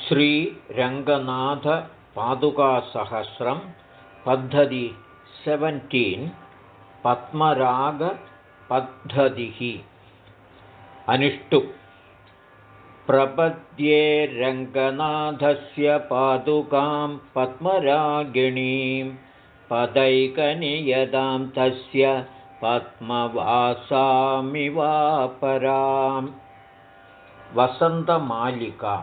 श्रीरङ्गनाथपादुकासहस्रं पद्धति 17 पद्मरागपद्धतिः अनुष्टु प्रपद्ये रङ्गनाथस्य पादुकां पद्मरागिणीं पदैकनियतां तस्य पद्मवासामिवापरां वसन्तमालिका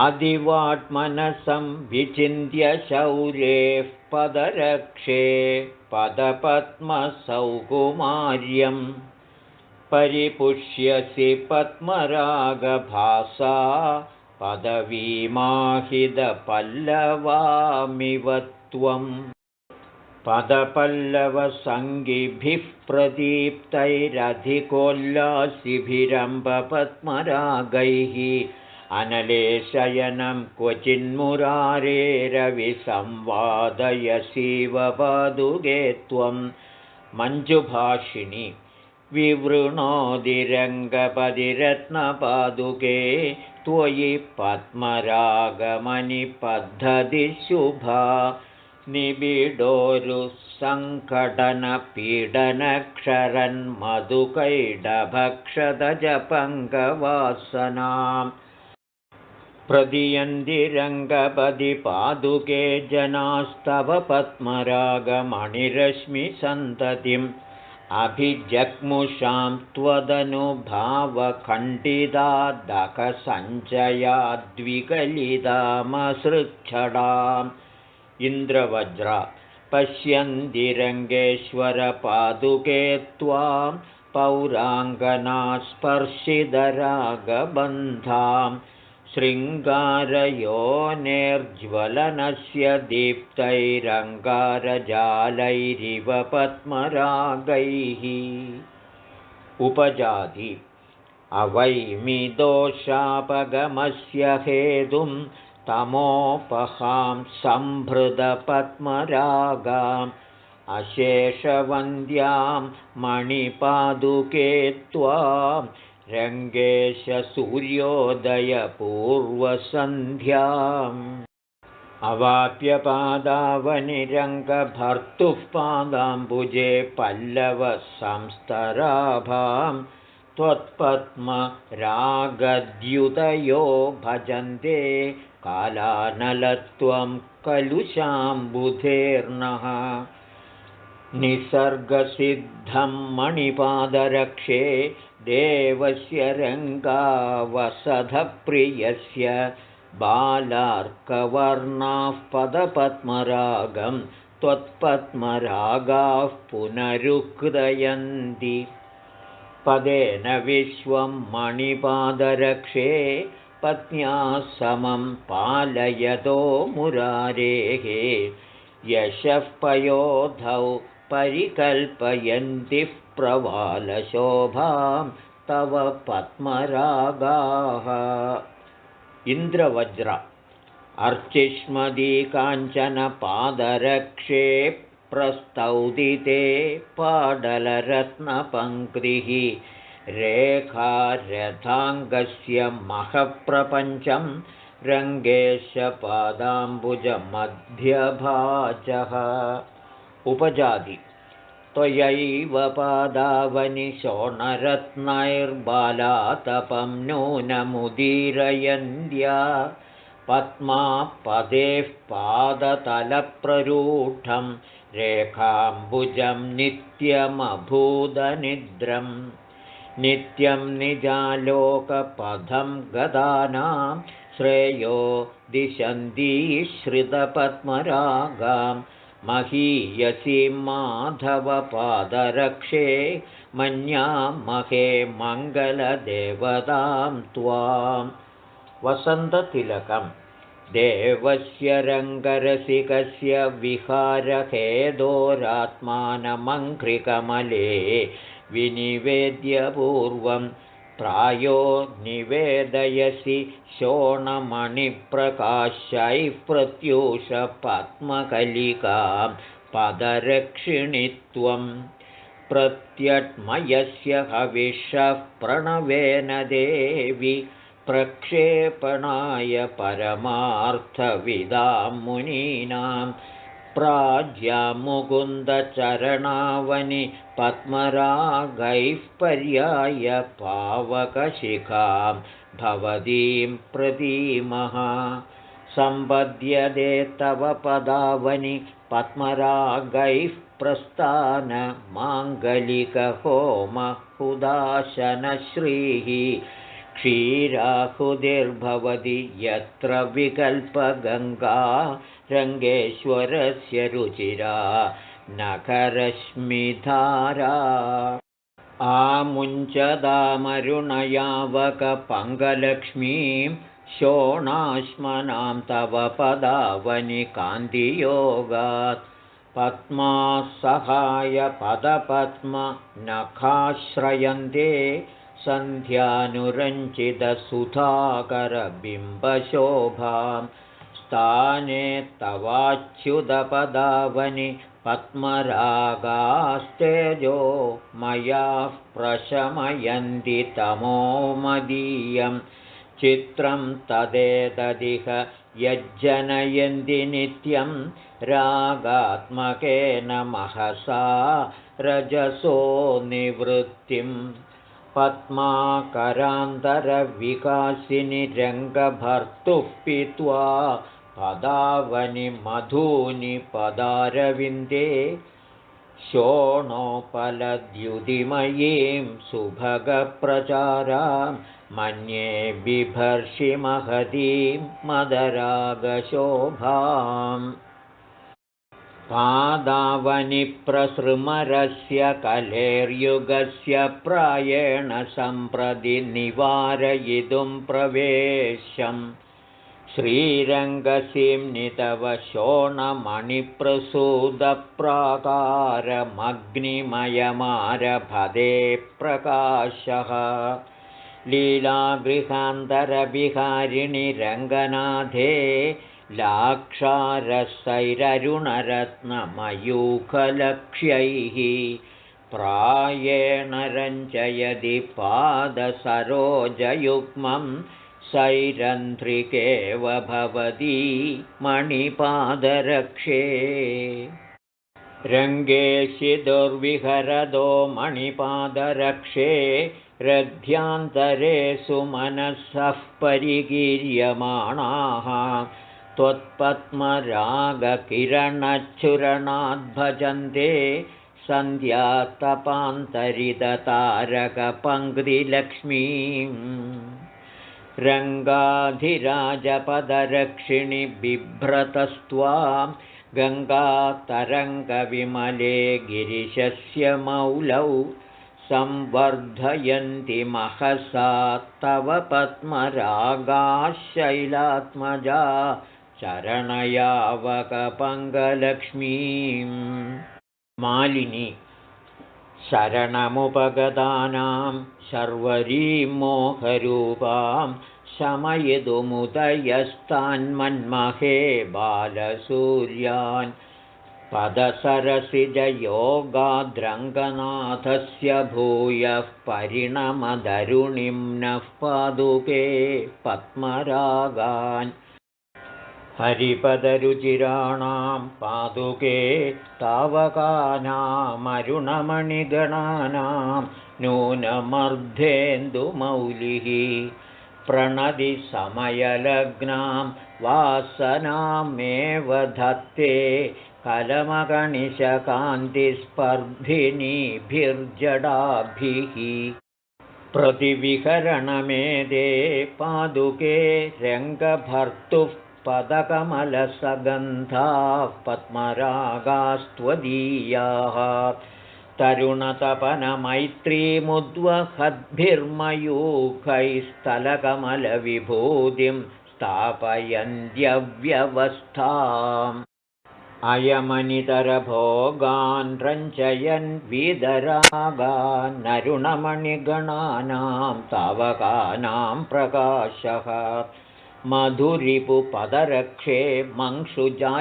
आदिवाट्मनसं विचिन्त्य शौरेः पदरक्षे पदपद्मसौकुमार्यं परिपुष्यसि पद्मरागभासा पदवीमाहितपल्लवामिव त्वं पदपल्लवसङ्गिभिः प्रदीप्तैरधिकोल्लासिभिरम्बपद्मरागैः अनलेशयनं क्वचिन्मुरारेरविसंवादयसीव पादुके त्वं मञ्जुभाषिणि विवृणोदिरङ्गपदिरत्नपादुके त्वयि पद्मरागमणिपद्धतिशुभा निबिडोरुसङ्कटनपीडनक्षरन्मधुकैडभक्षतजपङ्गवासनां प्रदियन्तिरङ्गपदिपादुके जनास्तव पद्मरागमणिरश्मिसन्ततिम् अभिजग्मुषां त्वदनुभावखण्डितादकसञ्चयाद्विकलितामसृच्छडाम् इन्द्रवज्रा पश्यन्तिरङ्गेश्वरपादुके त्वां पौराङ्गनास्पर्शिदरागबन्धां शृङ्गारयोनेर्ज्वलनस्य दीप्तैरङ्गारजालैरिव पद्मरागैः उपजाति अवैमिदोषापगमस्य हेतुं तमोपहां सम्भृतपद्मरागाम् अशेषवन्द्यां मणिपादुके त्वां रङ्गेशसूर्योदयपूर्वसन्ध्याम् अवाप्यपादावनिरङ्गभर्तुः पादाम्बुजे पल्लवसंस्तराभां त्वत्पद्मरागद्युतयो भजन्ते कालानलत्वं कलुषाम्बुधेर्नः निसर्गसिद्धं मणिपादरक्षे देवस्य रङ्गावसधप्रियस्य बालार्कवर्णाः पदपद्मरागं त्वत्पद्मरागाः पुनरुक्तयन्ति पदेन विश्वं मणिपादरक्षे पत्न्या समं पालयतो मुरारेः यशः पयोधौ परिकल्पयन्तिः प्रवालशोभां तव पद्मरागाः इन्द्रवज्र अर्चिष्मदी काञ्चनपादरक्षे प्रस्तौदिते पाडलरत्नपङ्क्तिः रेखारथाङ्गस्य महप्रपञ्चं रङ्गेशपादाम्बुजमध्यभाजः उपजाति त्वयैव पादावनिशोणरत्नैर्बालातपं नूनमुदीरयन्त्या पद्मापदेः पादतलप्ररूढं रेखाम्बुजं नित्यमभूदनिद्रं नित्यं निजालोकपथं गदानां श्रेयो दिशन्तीश्रितपद्मरागां महीयसीं माधवपादरक्षे मन्यामहे मङ्गलदेवतां त्वां वसन्ततिलकं देवस्य रङ्गरसिकस्य विहारहेदोरात्मानमङ्घ्रिकमले विनिवेद्य पूर्वं प्रायो निवेदयसि शोणमणिप्रकाशैः प्रत्यूषपद्मकलिकां पदरक्षिणित्वं प्रत्यट्मयस्य हविषः प्रणवेन देवि प्रक्षेपणाय परमार्थविदां मुनीनां प्राज्यां मुकुन्दचरणावनि पद्मरागैः पर्याय पावकशिखां भवतीं प्रतीमः सम्पद्यते तव पदावनि पद्मरागैः प्रस्थानमाङ्गलिकहोमहुदाशनश्रीः क्षीराहुतिर्भवति यत्र विकल्पगङ्गा रङ्गेश्वरस्य रुचिरा नखरश्मिधारा आमुञ्चदामरुणयावकपङ्गलक्ष्मीं शोणाश्मनां तव पदावनि कान्तियोगात् पद्मासहाय पदपद्मनखाश्रयन्ते सन्ध्यानुरञ्चितसुधाकरबिम्बशोभां स्थाने तवाच्युतपदावनि पद्मरागास्तेजो मया प्रशमयन्ति तमोमदीयं चित्रं तदेतदिह यज्जनयन्ति नित्यं रागात्मकेन महसा रजसो निवृत्तिं पद्माकरान्तरविकासिनि रङ्गभर्तुः पीत्वा पदावनि मधूनि पदारविन्दे शोणोपलद्युतिमयीं सुभगप्रचारां मन्ये बिभर्षि महतीं मदरागशोभाम् पादावनिप्रसृमरस्य कलेर्युगस्य प्रायेण सम्प्रति निवारयितुं प्रवेशम् श्रीरङ्गसीम्नितव शोणमणिप्रसूदप्राकारमग्निमयमारभते प्रकाशः लीलागृहान्तरविहारिणि रङ्गनाथे लाक्षारसैररुणरत्नमयूखलक्ष्यैः प्रायेण रञ्जयति पादसरोजयुग्मं सैरन्ध्रिकेव भवती मणिपादरक्षे रङ्गेशि दुर्विहरदो मणिपादरक्षे रथ्यान्तरे सुमनसः परिकीर्यमाणाः त्वत्पद्मरागकिरणच्छुरणाद्भजन्ते सन्ध्यातपान्तरिततारकपङ्क्तिलक्ष्मीम् रङ्गाधिराजपदरक्षिणि बिभ्रतस्त्वां गङ्गातरङ्गविमले गिरिशस्य मौलौ संवर्धयन्ति महसा तव पद्मरागाः शैलात्मजा चरणयावकपङ्गलक्ष्मीम् मालिनी शरणमुपगतानां शर्वरीं मोहरूपां शमयितुमुदयस्तान्मन्महे बालसूर्यान् पदसरसिजयोगाद्रङ्गनाथस्य भूयः परिणमदरुणिं नः पादुके पद्मरागान् हरिपदरुचिराणां पादुके तावकानामरुणमणिगणानां नूनमर्धेन्दुमौलिः प्रणदि समयलग्नां वासनामेव धत्ते कलमगणिशकान्तिस्पर्धिनीभिर्जडाभिः प्रतिविहरणमेदे पादुके रङ्गभर्तुः पदकमलसगन्धाः पद्मरागास्त्वदीयाः तरुणतपनमैत्रीमुद्वहद्भिर्मयूखैस्तलकमलविभूतिं स्थापयन्त्यव्यवस्थाम् अयमनितरभोगान् रञ्जयन् वीदरागान्नरुणमणिगणानां तावकानां प्रकाशः मधुरिपुपदरक्षे मंशुजाज्वल्यमानः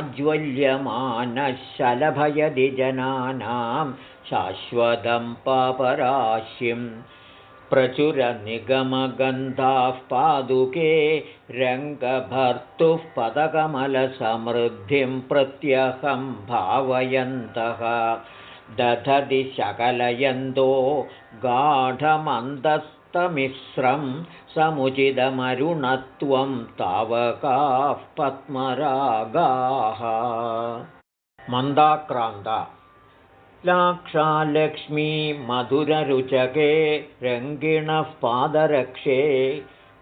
शलभयदि जनानां शाश्वतं पापराशिं प्रचुरनिगमगन्धाः पादुके रङ्गभर्तुः पदकमलसमृद्धिं प्रत्यहं भावयन्तः दधति शकलयन्तो गाढमन्दस्तमिश्रं समुचितमरुणत्वं तावकाः पद्मरागाः मन्दाक्रान्ता लाक्षालक्ष्मी मधुररुचके रङ्गिणः पादरक्षे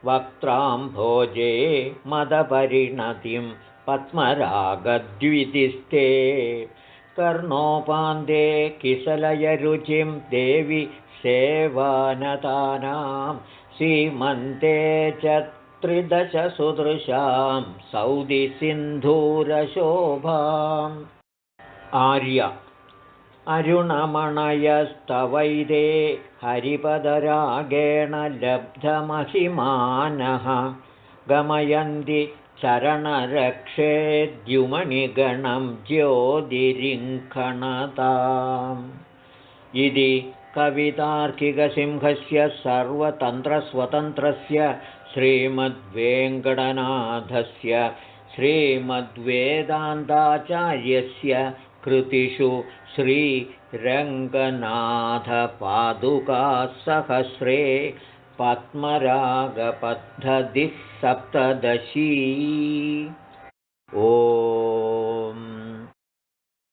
वक्त्राम्भोजे मदपरिणतिं पद्मरागद्वितिस्ते कर्णोपान्ते किसलयरुचिं देवि सेवानतानां सीमन्ते च त्रिदशसुदृशां सौदिसिन्धूरशोभाम् आर्य अरुणमणयस्तवैरे हरिपदरागेण लब्धमहिमानः गमयन्ति चरणरक्षेद्युमणिगणं ज्योतिरिङ्खणताम् इति कवितार्किकसिंहस्य सर्वतन्त्रस्वतन्त्रस्य श्रीमद्वेङ्कटनाथस्य श्रीमद्वेदान्ताचार्यस्य कृतिषु श्रीरङ्गनाथपादुकासहस्रे पद्मरागपद्धतिः 17। ॐ